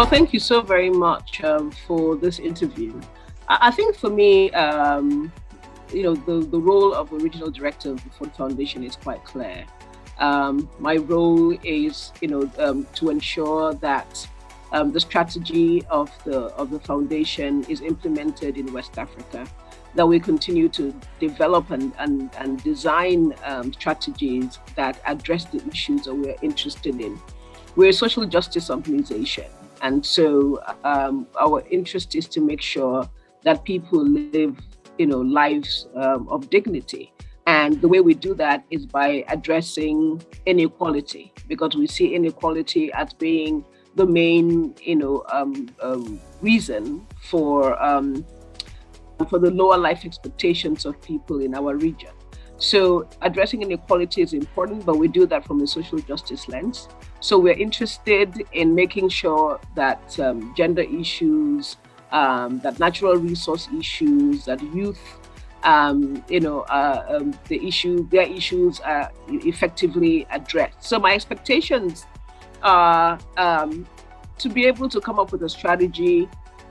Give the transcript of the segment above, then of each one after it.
Well, thank you so very much for this interview. I think for me, the role of a regional director of the Ford Foundation is quite clear. My role is, to ensure that the strategy of the foundation is implemented in West Africa, that we continue to develop and design strategies that address the issues that we're interested in. We're a social justice organization, and so our interest is to make sure that people live, lives of dignity. And the way we do that is by addressing inequality, because we see inequality as being the main, reason for the lower life expectations of people in our region. So addressing inequality is important, but we do that from a social justice lens. So we're interested in making sure that gender issues, that natural resource issues, that youth, their issues are effectively addressed. So my expectations are to be able to come up with a strategy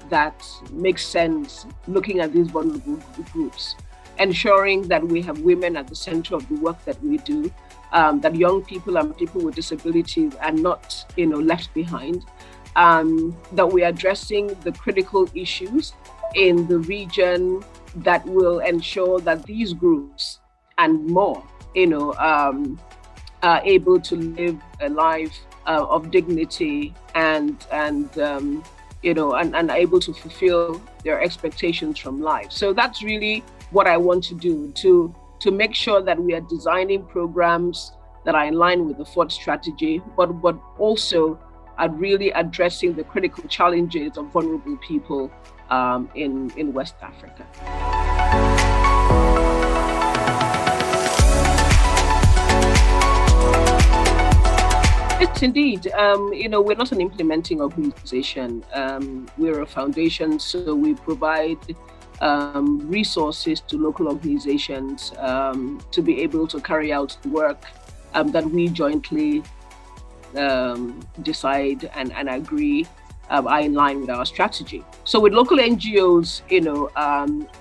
that makes sense looking at these vulnerable groups, ensuring that we have women at the center of the work that we do, that young people and people with disabilities are not, left behind, that we're addressing the critical issues in the region that will ensure that these groups and more, are able to live a life of dignity and able to fulfill their expectations from life. So that's really what I want to do, to make sure that we are designing programs that are in line with the Ford strategy, but also are really addressing the critical challenges of vulnerable people in West Africa. Yes, indeed. We're not an implementing organization. We're a foundation, so we provide resources to local organizations to be able to carry out the work that we jointly decide and agree are in line with our strategy. So with local NGOs,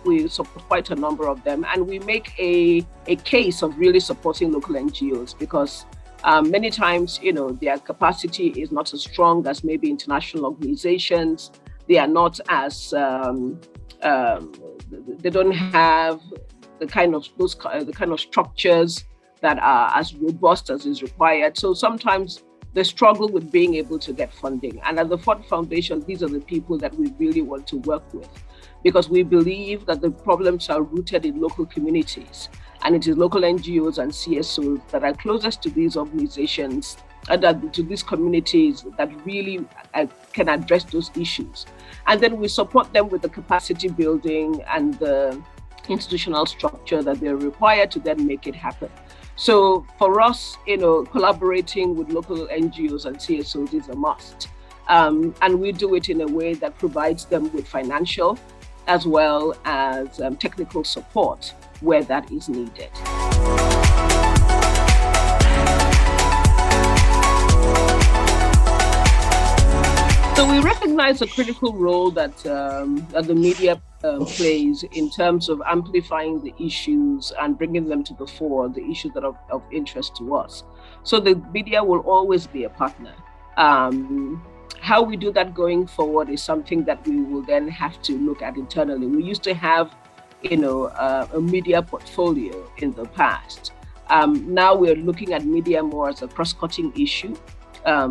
we support quite a number of them, and we make a case of really supporting local NGOs because many times, their capacity is not as strong as maybe international organizations. They are not as, they don't have the kind of structures that are as robust as is required. So sometimes they struggle with being able to get funding. And at the Ford Foundation, these are the people that we really want to work with, because we believe that the problems are rooted in local communities. And it is local NGOs and CSOs that are closest to these organizations and to these communities that really can address those issues. And then we support them with the capacity building and the institutional structure that they're required to then make it happen. So for us, collaborating with local NGOs and CSOs is a must. And we do it in a way that provides them with financial as well as technical support where that is needed. So we recognize the critical role that the media plays in terms of amplifying the issues and bringing them to the fore, the issues that are of interest to us. So the media will always be a partner. How we do that going forward is something that we will then have to look at internally. We used to have a media portfolio in the past. Now we're looking at media more as a cross-cutting issue.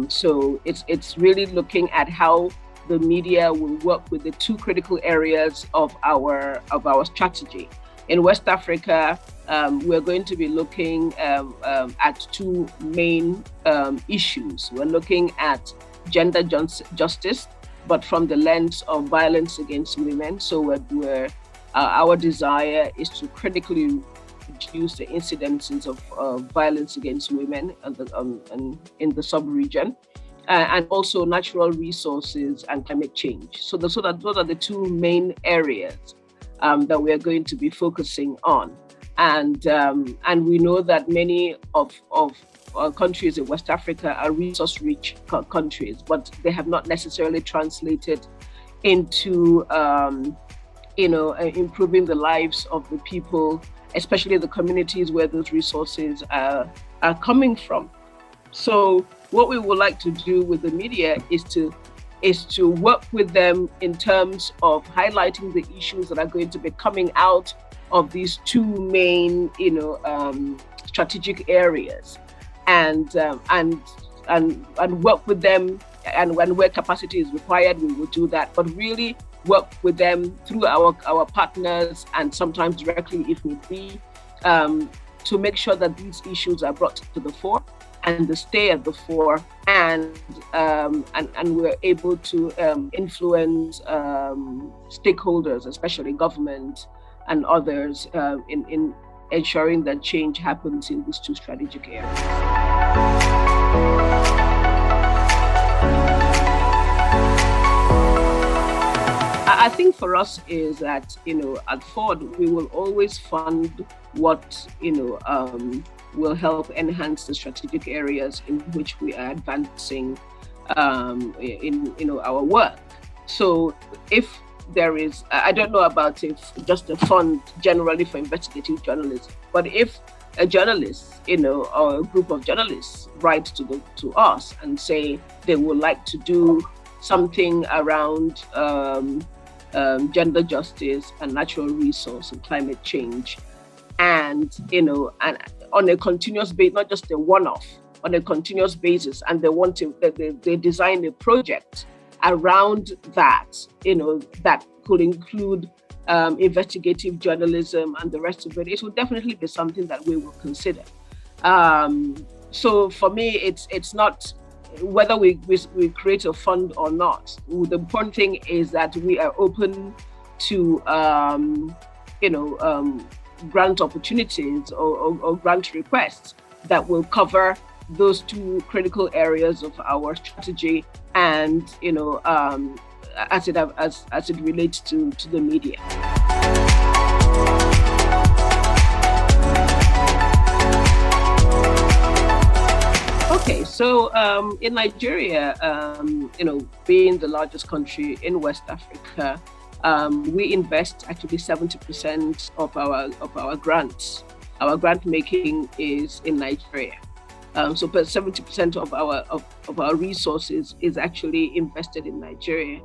So it's really looking at how the media will work with the two critical areas of our strategy. In West Africa, we're going to be looking at two main issues. We're looking at gender justice, but from the lens of violence against women. So our desire is to critically reduce the incidences of violence against women in the sub-region, and also natural resources and climate change. So those are the two main areas that we are going to be focusing on. And we know that many of countries in West Africa are resource-rich countries, but they have not necessarily translated into improving the lives of the people, especially the communities where those resources are coming from. So what we would like to do with the media is to work with them in terms of highlighting the issues that are going to be coming out of these two main, strategic areas, and work with them. And when where capacity is required, we will do that. But really work with them through our partners and sometimes directly if need be, to make sure that these issues are brought to the fore and they stay at the fore, and we're able to influence stakeholders, especially government and others, in ensuring that change happens in these two strategic areas. I think for us is that, at Ford, we will always fund what, will help enhance the strategic areas in which we are advancing in our work. So if there is, I don't know about if just a fund generally for investigative journalism, but if a journalist, or a group of journalists write to us and say they would like to do something around gender justice and natural resource and climate change, and on a continuous basis, not just a one-off, on a continuous basis, and they design a project around that, that could include investigative journalism and the rest of it, it will definitely be something that we will consider. So for me, it's not whether we create a fund or not. The important thing is that we are open to, grant opportunities or grant requests that will cover those two critical areas of our strategy, and as it relates to the media. Okay, so in Nigeria, being the largest country in West Africa, we invest actually 70% of our grants. Our grant making is in Nigeria. So 70% of our resources is actually invested in Nigeria.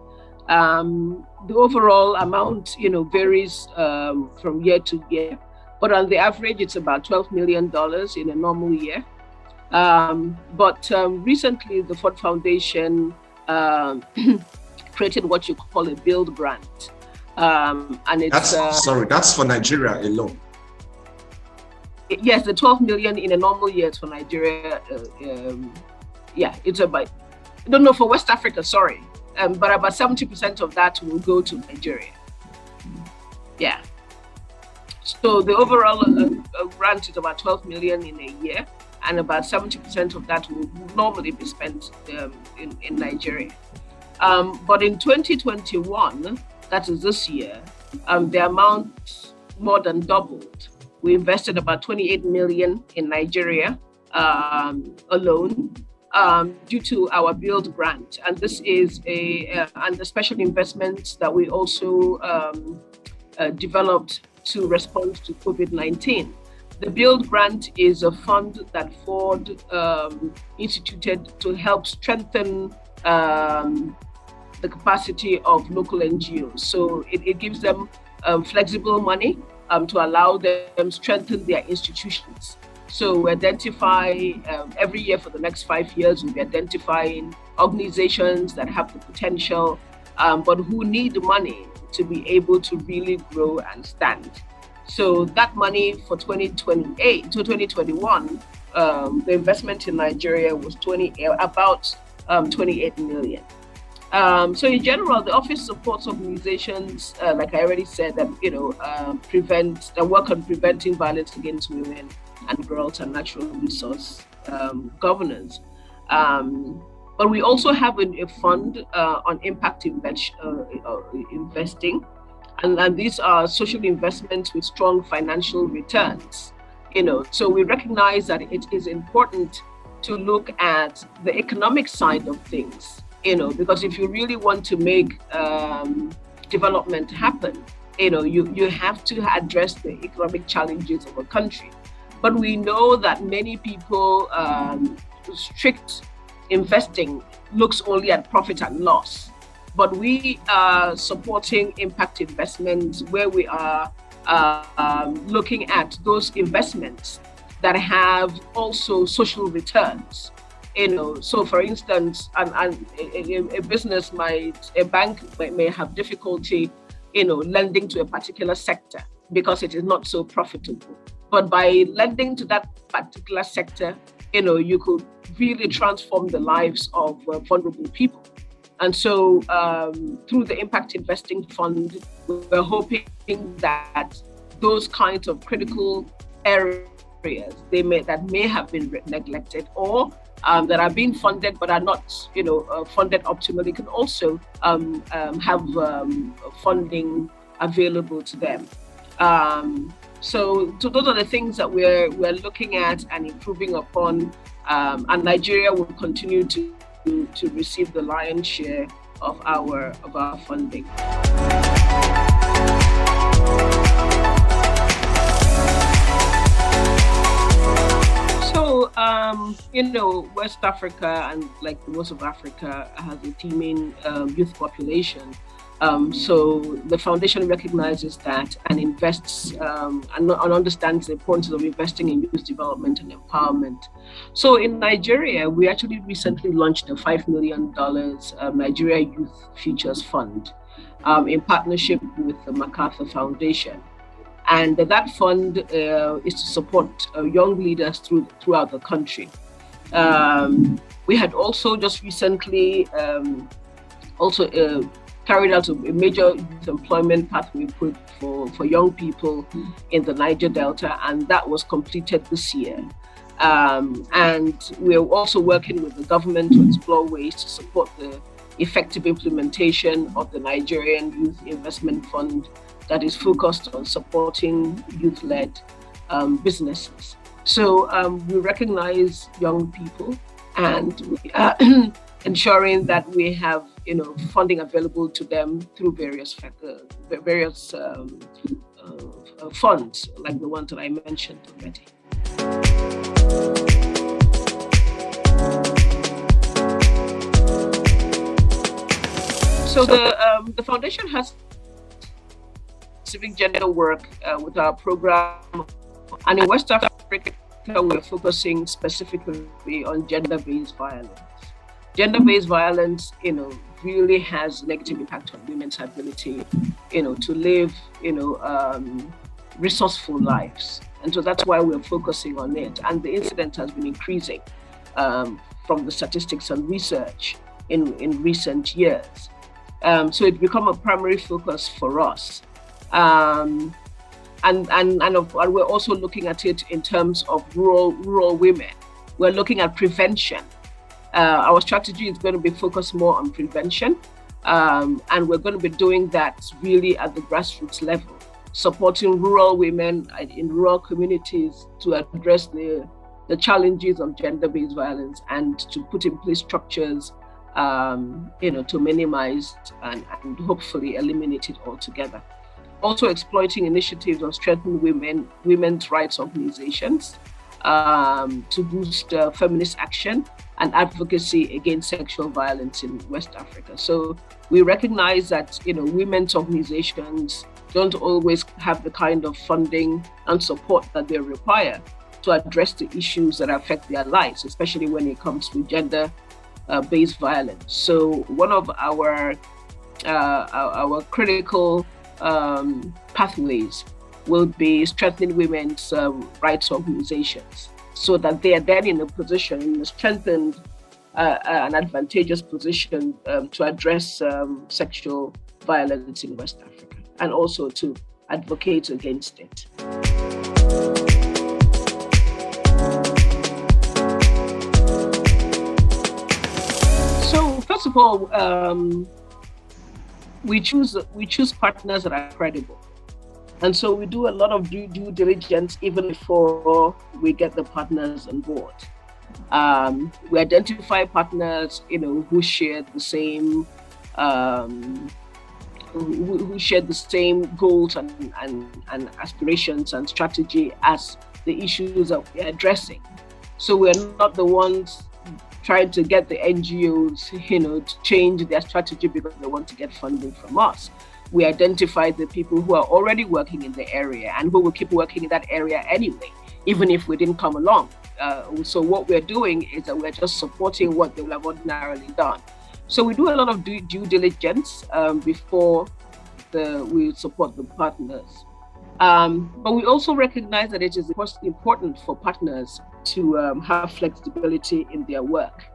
The overall amount, varies from year to year, but on the average, it's about $12 million in a normal year. But recently, the Ford Foundation created what you call a build grant, and it's that's for Nigeria alone. Yes, the 12 million in a normal year is for Nigeria. It's about, I don't know, for West Africa, sorry, but about 70% of that will go to Nigeria. Yeah. So the overall grant is about 12 million in a year, and about 70% of that will normally be spent in Nigeria. But in 2021, that is this year, the amount more than doubled. We invested about 28 million in Nigeria alone due to our build grant. And this is and the special investments that we also developed to respond to COVID-19. The build grant is a fund that Ford instituted to help strengthen the capacity of local NGOs. So it gives them flexible money to allow them strengthen their institutions. So we identify every year for the next 5 years, we'll be identifying organizations that have the potential, but who need money to be able to really grow and stand. So that money for 2028 to 2021, the investment in Nigeria was about 28 million. So in general, the office supports organizations, like I already said, that that work on preventing violence against women and girls and natural resource governance. But we also have a fund on impact investing, and these are social investments with strong financial returns. So we recognize that it is important to look at the economic side of things, because if you really want to make development happen, you have to address the economic challenges of a country. But we know that many people, strict investing looks only at profit and loss. But we are supporting impact investments where we are looking at those investments that have also social returns. So for instance, a business a bank may have difficulty, lending to a particular sector because it is not so profitable. But by lending to that particular sector, you could really transform the lives of vulnerable people. And so through the Impact Investing Fund, we're hoping that those kinds of critical areas that may have been neglected or that are being funded but are not funded optimally can also have funding available to them. So those are the things that we're looking at and improving upon, and Nigeria will continue to receive the lion's share of our funding. So, West Africa and like most of Africa has a teeming youth population. So the foundation recognizes that and invests and understands the importance of investing in youth development and empowerment. So in Nigeria, we actually recently launched a $5 million Nigeria Youth Futures Fund in partnership with the MacArthur Foundation. And that fund is to support young leaders throughout the country. We had also just recently carried out a major youth employment pathway for young people in the Niger Delta, and that was completed this year. And we're also working with the government to explore ways to support the effective implementation of the Nigerian Youth Investment Fund that is focused on supporting youth-led businesses. So we recognize young people, and we are ensuring that we have funding available to them through various funds like the ones that I mentioned already. So the foundation has civic gender work with our program, and in West Africa we're focusing specifically on gender-based violence. Gender-based violence, really has negative impact on women's ability, to live, resourceful lives. And so that's why we're focusing on it. And the incidence has been increasing from the statistics and research in recent years. So it's become a primary focus for us. And we're also looking at it in terms of rural women. We're looking at prevention. Our strategy is going to be focused more on prevention, and we're going to be doing that really at the grassroots level, supporting rural women in rural communities to address the challenges of gender-based violence and to put in place structures, to minimize and hopefully eliminate it altogether. Also exploiting initiatives on strengthening women's rights organizations to boost feminist action and advocacy against sexual violence in West Africa. So we recognize that women's organizations don't always have the kind of funding and support that they require to address the issues that affect their lives, especially when it comes to gender-based violence. So one of our critical pathways will be strengthening women's rights organizations, so that they are then in a strengthened and advantageous position to address sexual violence in West Africa and also to advocate against it. So first of all, we choose partners that are credible. And so we do a lot of due diligence even before we get the partners on board. We identify partners, who share the same who share the same goals and aspirations and strategy as the issues that we're addressing. So we're not the ones trying to get the NGOs, to change their strategy because they want to get funding from us. We identify the people who are already working in the area and who will keep working in that area anyway, even if we didn't come along. So what we're doing is that we're just supporting what they would have ordinarily done. So we do a lot of due diligence before we support the partners. But we also recognize that it is important for partners to have flexibility in their work,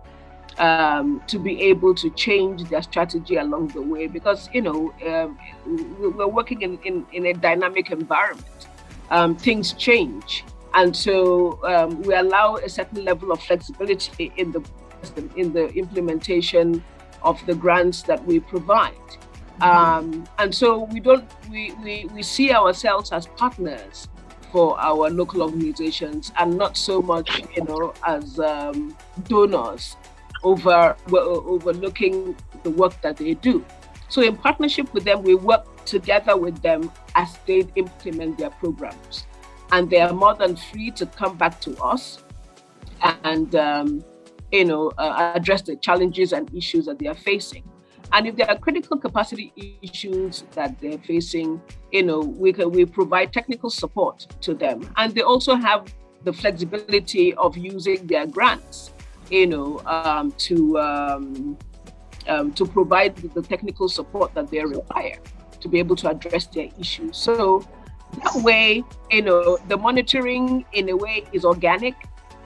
to be able to change their strategy along the way, because we're working in a dynamic environment. Things change, and so we allow a certain level of flexibility in the implementation of the grants that we provide. And so we see ourselves as partners for our local organizations, and not so much, as donors overlooking the work that they do. So in partnership with them, we work together with them as they implement their programs. And they are more than free to come back to us and address the challenges and issues that they are facing. And if there are critical capacity issues that they're facing, we provide technical support to them. And they also have the flexibility of using their grants, to provide the technical support that they require to be able to address their issues. So that way, the monitoring in a way is organic.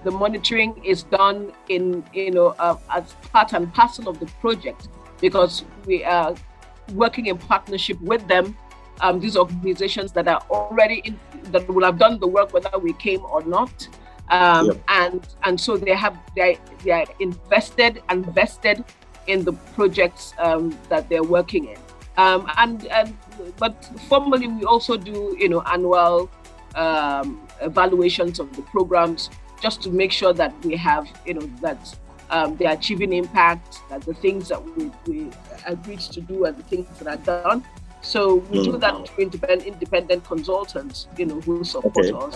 The monitoring is done as part and parcel of the project, because we are working in partnership with them. These organizations that are already that will have done the work whether we came or not, and so they are invested and vested in the projects that they're working in. But formally, we also do annual evaluations of the programs, just to make sure that we have that they're achieving impact, that the things that we agreed to do and the things that are done. So we do that through independent consultants, who support us.